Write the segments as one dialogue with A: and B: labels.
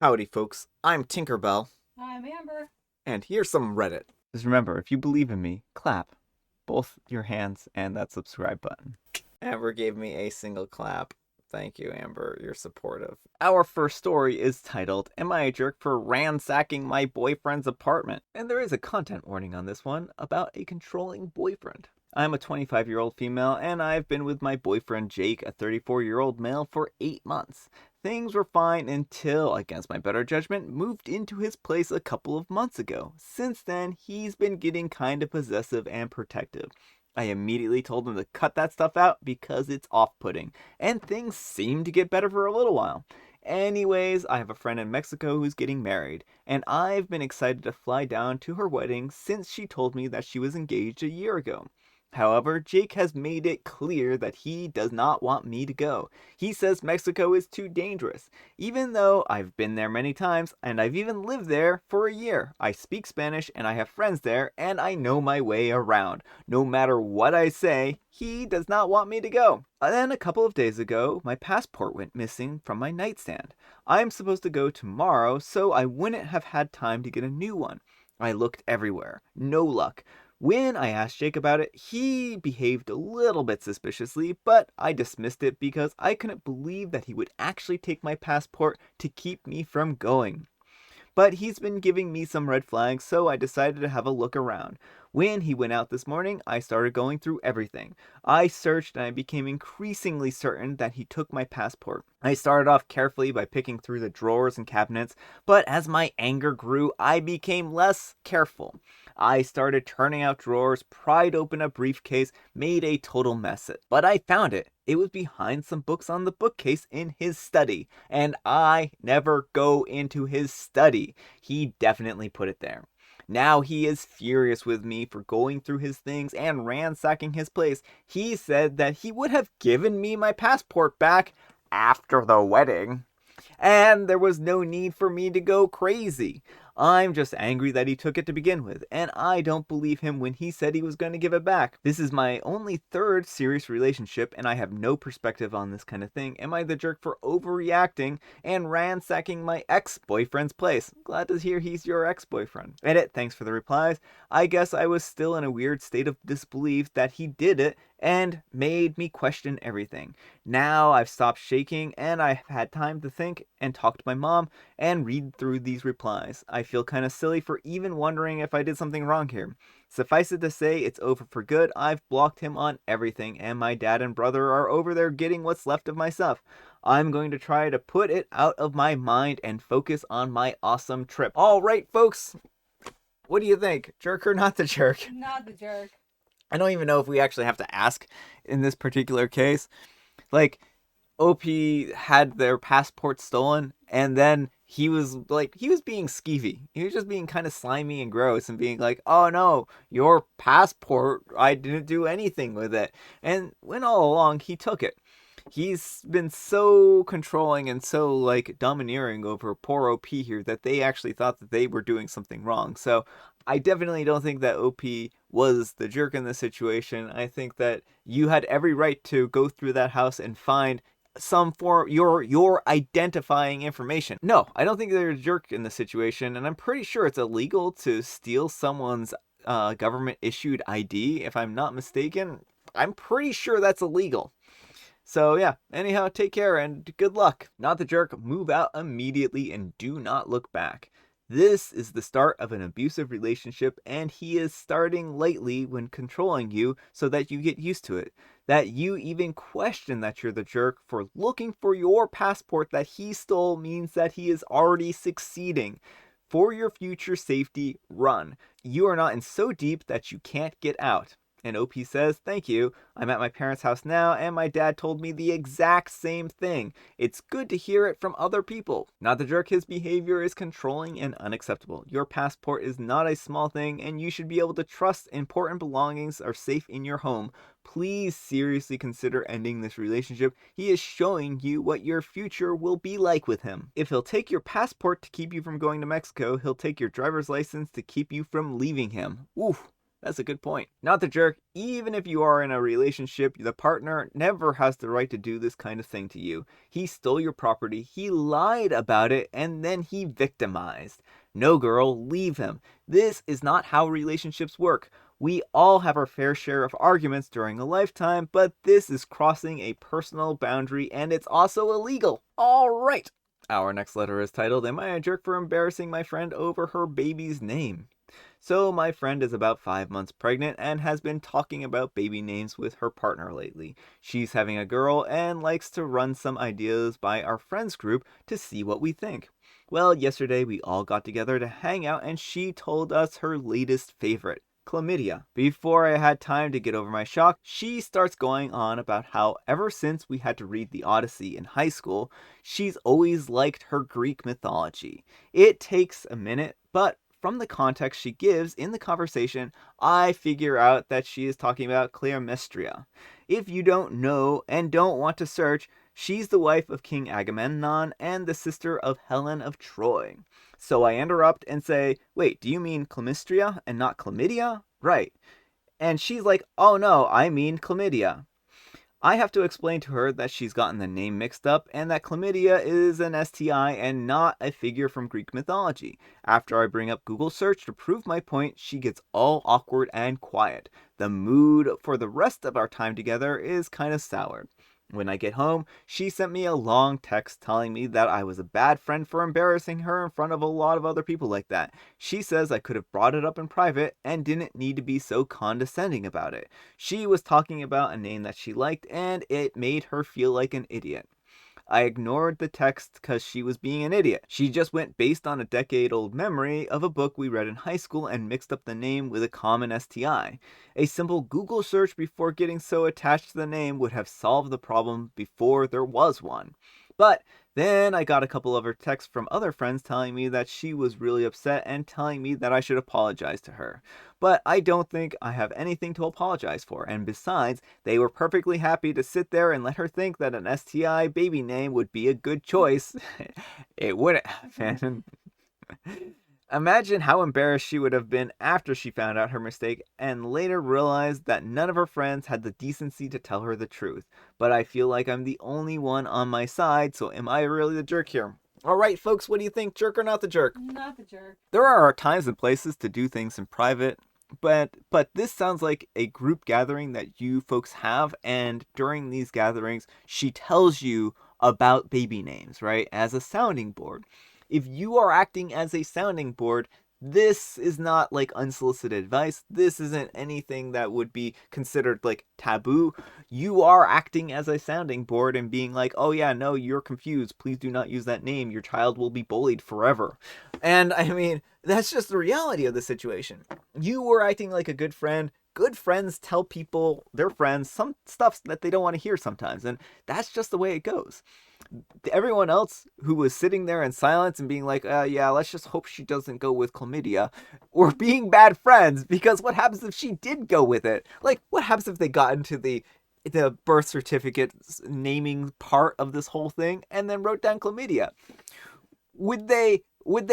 A: Howdy, folks. I'm Tinkerbell,
B: I'm Amber.
A: and here's some Reddit.
C: Just remember, if you believe in me, clap. Both your hands and that subscribe button.
A: Amber gave me a single clap. Thank you, Amber. You're supportive.
C: Our first story is titled, Am I a Jerk for Ransacking My Boyfriend's Apartment? And there is a content warning on this one about a controlling boyfriend. I'm a 25-year-old female, and I've been with my boyfriend Jake, a 34-year-old male, for 8 months. Things were fine until, against my better judgment, moved into his place a couple of months ago. Since then, he's been getting kind of possessive and protective. I immediately told him to cut that stuff out because it's off-putting, and things seemed to get better for a little while. Anyways, I have a friend in Mexico who's getting married, and I've been excited to fly down to her wedding since she told me that she was engaged a year ago. However, Jake has made it clear that he does not want me to go. He says Mexico is too dangerous. Even though I've been there many times, and I've even lived there for a year. I speak Spanish, and I have friends there, and I know my way around. No matter what I say, he does not want me to go. Then a couple of days ago, my passport went missing from my nightstand. I'm supposed to go tomorrow, so I wouldn't have had time to get a new one. I looked everywhere. No luck. When I asked Jake about it, he behaved a little bit suspiciously, but I dismissed it because I couldn't believe that he would actually take my passport to keep me from going. But he's been giving me some red flags, so I decided to have a look around. When he went out this morning, I started going through everything. I searched and I became increasingly certain that he took my passport. I started off carefully by picking through the drawers and cabinets, but as my anger grew, I became less careful. I started turning out drawers, pried open a briefcase, made a total mess of it. But I found it. It was behind some books on the bookcase in his study, and I never go into his study. He definitely put it there. Now he is furious with me for going through his things and ransacking his place. He said that he would have given me my passport back after the wedding, and there was no need for me to go crazy. I'm just angry that he took it to begin with, and I don't believe him when he said he was going to give it back. This is my only third serious relationship, and I have no perspective on this kind of thing. Am I the jerk for overreacting and ransacking my ex-boyfriend's place? Glad to hear he's your ex-boyfriend. Edit, thanks for the replies. I guess I was still in a weird state of disbelief that he did it, and made me question everything. Now I've stopped shaking, and I've had time to think and talk to my mom and read through these replies. I feel kind of silly for even wondering if I did something wrong here. Suffice it to say, it's over for good. I've blocked him on everything, and my dad and brother are over there getting what's left of my stuff. I'm going to try to put it out of my mind and focus on my awesome trip. All right, folks. What do you think? Jerk or not the jerk?
B: Not the jerk.
A: I don't even know if we actually have to ask in this particular case. Like, OP had their passport stolen, and then he was being skeevy. He was just being kind of slimy and gross and being like, oh no, your passport, I didn't do anything with it. And when all along, he took it. He's been so controlling and so domineering over poor OP here that they actually thought that they were doing something wrong. So I definitely don't think that OP was the jerk in this situation. I think that you had every right to go through that house and find some form your identifying information. No, I don't think they're a jerk in this situation, and I'm pretty sure it's illegal to steal someone's government issued ID. If I'm not mistaken, I'm pretty sure that's illegal. So yeah, anyhow, take care and good luck. Not the jerk, move out immediately and do not look back. This is the start of an abusive relationship, and he is starting lately when controlling you so that you get used to it. That you even question that you're the jerk for looking for your passport that he stole means that he is already succeeding. For your future safety, run. You are not in so deep that you can't get out. And OP says, thank you. I'm at my parents' house now, and my dad told me the exact same thing. It's good to hear it from other people. Not the jerk, his behavior is controlling and unacceptable. Your passport is not a small thing, and you should be able to trust important belongings are safe in your home. Please seriously consider ending this relationship. He is showing you what your future will be like with him. If he'll take your passport to keep you from going to Mexico, he'll take your driver's license to keep you from leaving him. Oof. That's a good point. Not the jerk. Even if you are in a relationship, the partner never has the right to do this kind of thing to you. He stole your property, he lied about it, and then he victimized. No, girl, leave him. This is not how relationships work. We all have our fair share of arguments during a lifetime, but this is crossing a personal boundary and it's also illegal. All right. Our next letter is titled, Am I a Jerk for Embarrassing My Friend Over Her Baby's Name? So, my friend is about 5 months pregnant and has been talking about baby names with her partner lately. She's having a girl and likes to run some ideas by our friends group to see what we think. Well, yesterday we all got together to hang out and she told us her latest favorite, chlamydia. Before I had time to get over my shock, she starts going on about how ever since we had to read the Odyssey in high school, she's always liked her Greek mythology. It takes a minute, but from the context she gives in the conversation, I figure out that she is talking about Cleomestria. If you don't know and don't want to search, she's the wife of King Agamemnon and the sister of Helen of Troy. So I interrupt and say, wait, do you mean Clemistria and not chlamydia? Right. And she's like, oh no, I mean chlamydia. I have to explain to her that she's gotten the name mixed up and that chlamydia is an STI and not a figure from Greek mythology. After I bring up Google search to prove my point, she gets all awkward and quiet. The mood for the rest of our time together is kind of sour. When I get home, she sent me a long text telling me that I was a bad friend for embarrassing her in front of a lot of other people like that. She says I could have brought it up in private and didn't need to be so condescending about it. She was talking about a name that she liked and it made her feel like an idiot. I ignored the text because she was being an idiot. She just went based on a decade-old memory of a book we read in high school and mixed up the name with a common STI. A simple Google search before getting so attached to the name would have solved the problem before there was one. But then I got a couple of her texts from other friends telling me that she was really upset and telling me that I should apologize to her. But I don't think I have anything to apologize for, and besides, they were perfectly happy to sit there and let her think that an STI baby name would be a good choice. It wouldn't have been. Imagine how embarrassed she would have been after she found out her mistake and later realized that none of her friends had the decency to tell her the truth. But I feel like I'm the only one on my side, so am I really the jerk here? All right, folks, what do you think? Jerk or not the jerk?
B: Not the jerk.
A: There are times and places to do things in private, but this sounds like a group gathering that you folks have, and during these gatherings, she tells you about baby names, right, as a sounding board. If you are acting as a sounding board, this is not like unsolicited advice. This isn't anything that would be considered like taboo. You are acting as a sounding board and being like, oh yeah, no, you're confused. Please do not use that name. Your child will be bullied forever. And I mean, that's just the reality of the situation. You were acting like a good friend. Good friends tell people, their friends, some stuff that they don't want to hear sometimes. And that's just the way it goes. Everyone else who was sitting there in silence and being like, yeah, let's just hope she doesn't go with chlamydia, were being bad friends, because what happens if she did go with it? Like, what happens if they got into the birth certificate naming part of this whole thing and then wrote down chlamydia? Would they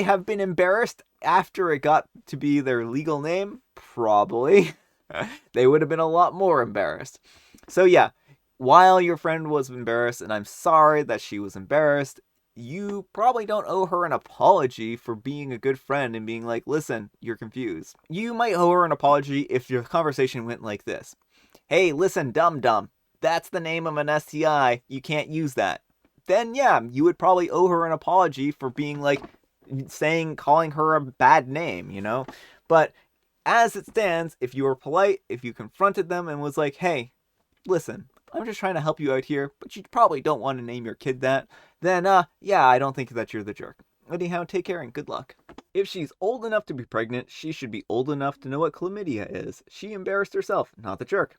A: have been embarrassed after it got to be their legal name? Probably. They would have been a lot more embarrassed. So yeah, while your friend was embarrassed, and I'm sorry that she was embarrassed, you probably don't owe her an apology for being a good friend and being like, listen, you're confused. You might owe her an apology if your conversation went like this. Hey, listen, dum-dum, that's the name of an STI. You can't use that. Then yeah, you would probably owe her an apology for being like, calling her a bad name, you know? But as it stands, if you were polite, if you confronted them and was like, hey, listen, I'm just trying to help you out here, but you probably don't want to name your kid that, then yeah, I don't think that you're the jerk. Anyhow, take care and good luck. If she's old enough to be pregnant, she should be old enough to know what chlamydia is. She embarrassed herself, not the jerk.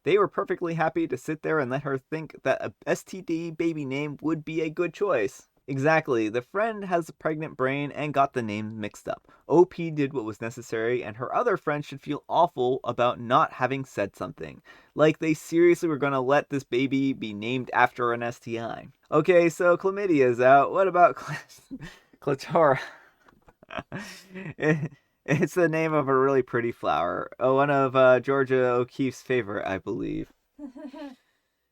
A: They were perfectly happy to sit there and let her think that a STD baby name would be a good choice. Exactly, the friend has a pregnant brain and got the names mixed up. OP did what was necessary, and her other friend should feel awful about not having said something. Like they seriously were gonna let this baby be named after an STI. Okay, so chlamydia is out. What about clitora? It's the name of a really pretty flower. One of Georgia O'Keeffe's favorite, I believe.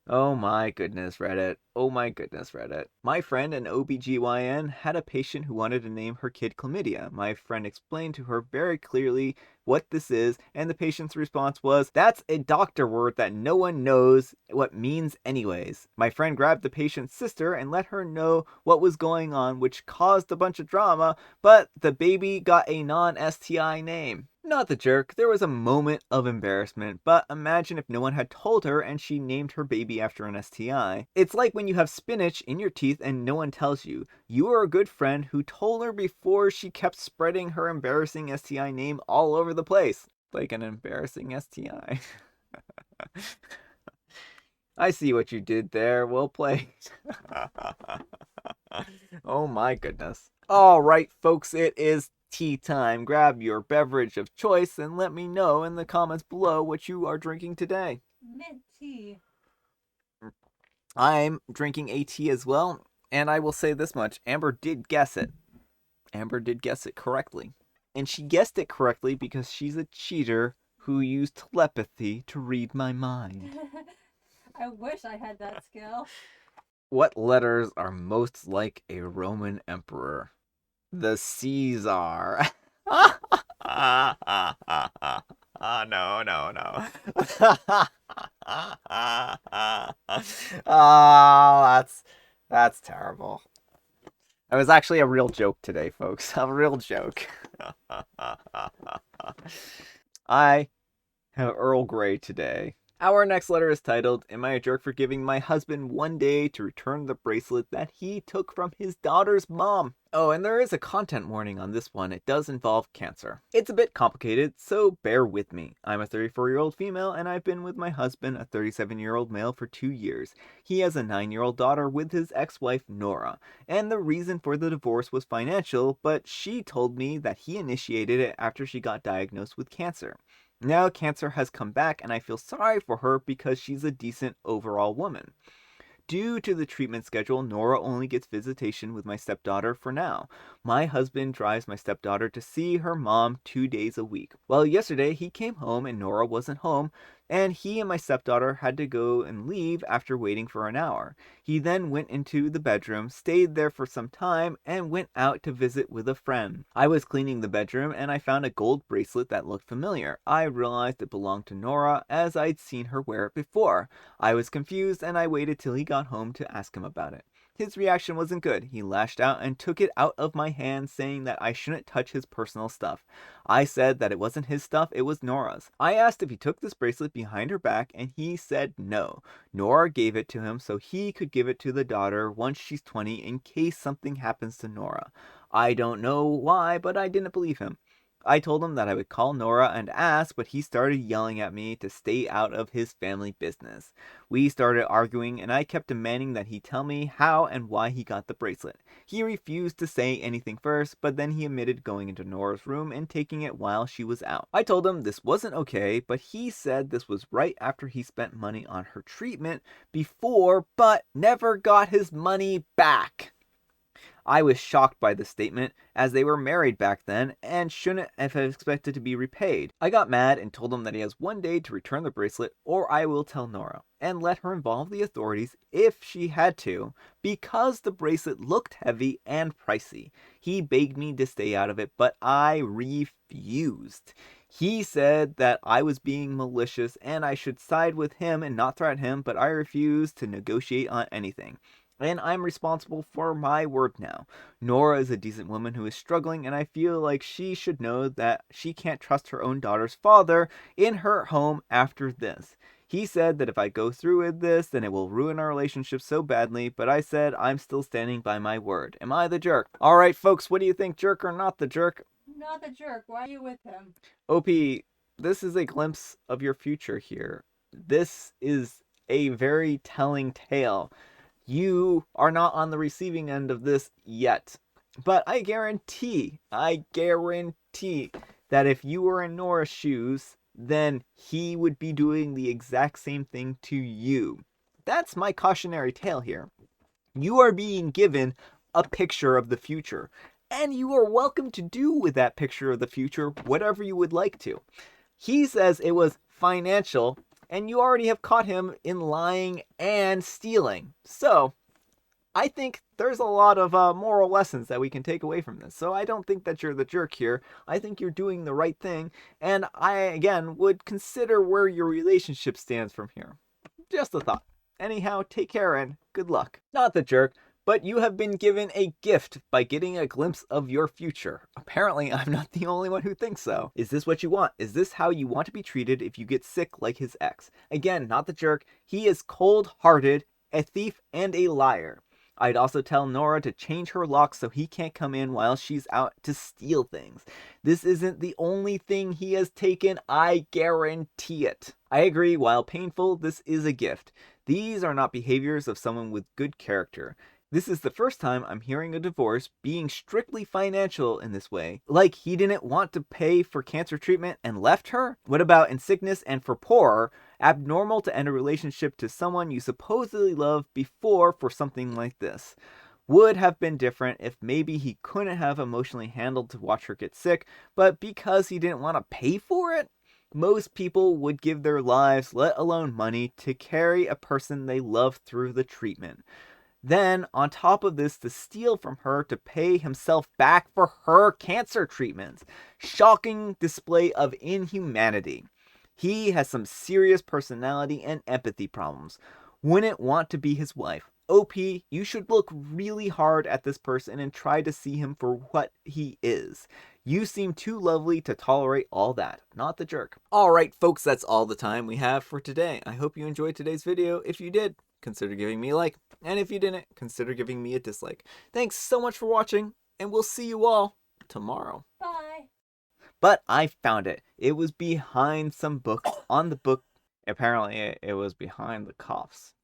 A: Oh my goodness, Reddit. Oh my goodness, Reddit. My friend, an OBGYN, had a patient who wanted to name her kid chlamydia. My friend explained to her very clearly what this is, and the patient's response was, "That's a doctor word that no one knows what means anyways." My friend grabbed the patient's sister and let her know what was going on, which caused a bunch of drama, but the baby got a non-STI name. Not the jerk, there was a moment of embarrassment, but imagine if no one had told her and she named her baby after an STI. It's like when you have spinach in your teeth and no one tells you. You are a good friend who told her before she kept spreading her embarrassing STI name all over the place. Like an embarrassing STI. I see what you did there. Well played. Oh my goodness. All right, folks, it is tea time. Grab your beverage of choice and let me know in the comments below what you are drinking today.
B: Mint tea.
A: I'm drinking a tea as well, and I will say this much. Amber did guess it. Amber did guess it correctly. And she guessed it correctly because she's a cheater who used telepathy to read my mind.
B: I wish I had that skill.
A: What letters are most like a Roman emperor? The Caesar. No, no, no. Oh, that's terrible. It was actually a real joke today, folks. A real joke. I have Earl Grey today. Our next letter is titled, "Am I a jerk for giving my husband one day to return the bracelet that he took from his daughter's mom?" Oh, and there is a content warning on this one. It does involve cancer. It's a bit complicated, so bear with me. I'm a 34-year-old female, and I've been with my husband, a 37-year-old male, for 2 years. He has a 9-year-old daughter with his ex-wife, Nora. And the reason for the divorce was financial, but she told me that he initiated it after she got diagnosed with cancer. Now cancer has come back, and I feel sorry for her because she's a decent overall woman. Due to the treatment schedule, Nora only gets visitation with my stepdaughter for now. My husband drives my stepdaughter to see her mom 2 days a week. Well, yesterday he came home and Nora wasn't home, and he and my stepdaughter had to go and leave after waiting for an hour. He then went into the bedroom, stayed there for some time, and went out to visit with a friend. I was cleaning the bedroom and I found a gold bracelet that looked familiar. I realized it belonged to Nora as I'd seen her wear it before. I was confused and I waited till he got home to ask him about it. His reaction wasn't good. He lashed out and took it out of my hand, saying that I shouldn't touch his personal stuff. I said that it wasn't his stuff, it was Nora's. I asked if he took this bracelet behind her back, and he said no. Nora gave it to him so he could give it to the daughter once she's 20 in case something happens to Nora. I don't know why, but I didn't believe him. I told him that I would call Nora and ask, but he started yelling at me to stay out of his family business. We started arguing, and I kept demanding that he tell me how and why he got the bracelet. He refused to say anything first, but then he admitted going into Nora's room and taking it while she was out. I told him this wasn't okay, but he said this was right after he spent money on her treatment before, but never got his money back. I was shocked by this statement, as they were married back then and shouldn't have expected to be repaid. I got mad and told him that he has one day to return the bracelet, or I will tell Nora, and let her involve the authorities if she had to, because the bracelet looked heavy and pricey. He begged me to stay out of it, but I refused. He said that I was being malicious and I should side with him and not threaten him, but I refused to negotiate on anything. And I'm responsible for my word now. Nora is a decent woman who is struggling, and I feel like she should know that she can't trust her own daughter's father in her home after this. He said that if I go through with this, then it will ruin our relationship so badly, but I said I'm still standing by my word. Am I the jerk? Alright, folks, what do you think, jerk or not the jerk?
B: Not the jerk. Why are you with him?
A: OP, this is a glimpse of your future here. This is a very telling tale. You are not on the receiving end of this yet. But I guarantee that if you were in Nora's shoes, then he would be doing the exact same thing to you. That's my cautionary tale here. You are being given a picture of the future. and you are welcome to do with that picture of the future whatever you would like to. He says it was financial, and you already have caught him in lying and stealing. So, I think there's a lot of moral lessons that we can take away from this. So I don't think that you're the jerk here. I think you're doing the right thing. And I, again, would consider where your relationship stands from here. Just a thought. Anyhow, take care and good luck. Not the jerk, but you have been given a gift by getting a glimpse of your future. Apparently, I'm not the only one who thinks so. Is this what you want? Is this how you want to be treated if you get sick like his ex? Again, not the jerk. He is cold-hearted, a thief, and a liar. I'd also tell Nora to change her locks so he can't come in while she's out to steal things. This isn't the only thing he has taken, I guarantee it. I agree, while painful, this is a gift. These are not behaviors of someone with good character. This is the first time I'm hearing a divorce being strictly financial in this way. Like he didn't want to pay for cancer treatment and left her? What about in sickness and for poor? Abnormal to end a relationship to someone you supposedly loved before for something like this. Would have been different if maybe he couldn't have emotionally handled to watch her get sick, but because he didn't want to pay for it? Most people would give their lives, let alone money, to carry a person they love through the treatment. Then, on top of this, to steal from her to pay himself back for her cancer treatments. Shocking display of inhumanity. He has some serious personality and empathy problems. Wouldn't want to be his wife. OP, you should look really hard at this person and try to see him for what he is. You seem too lovely to tolerate all that. Not the jerk. Alright folks, that's all the time we have for today. I hope you enjoyed today's video. If you did, consider giving me a like. And if you didn't, consider giving me a dislike. Thanks so much for watching, and we'll see you all tomorrow.
B: Bye.
A: But I found it. It was behind some book on the book. Apparently, it was behind the cuffs.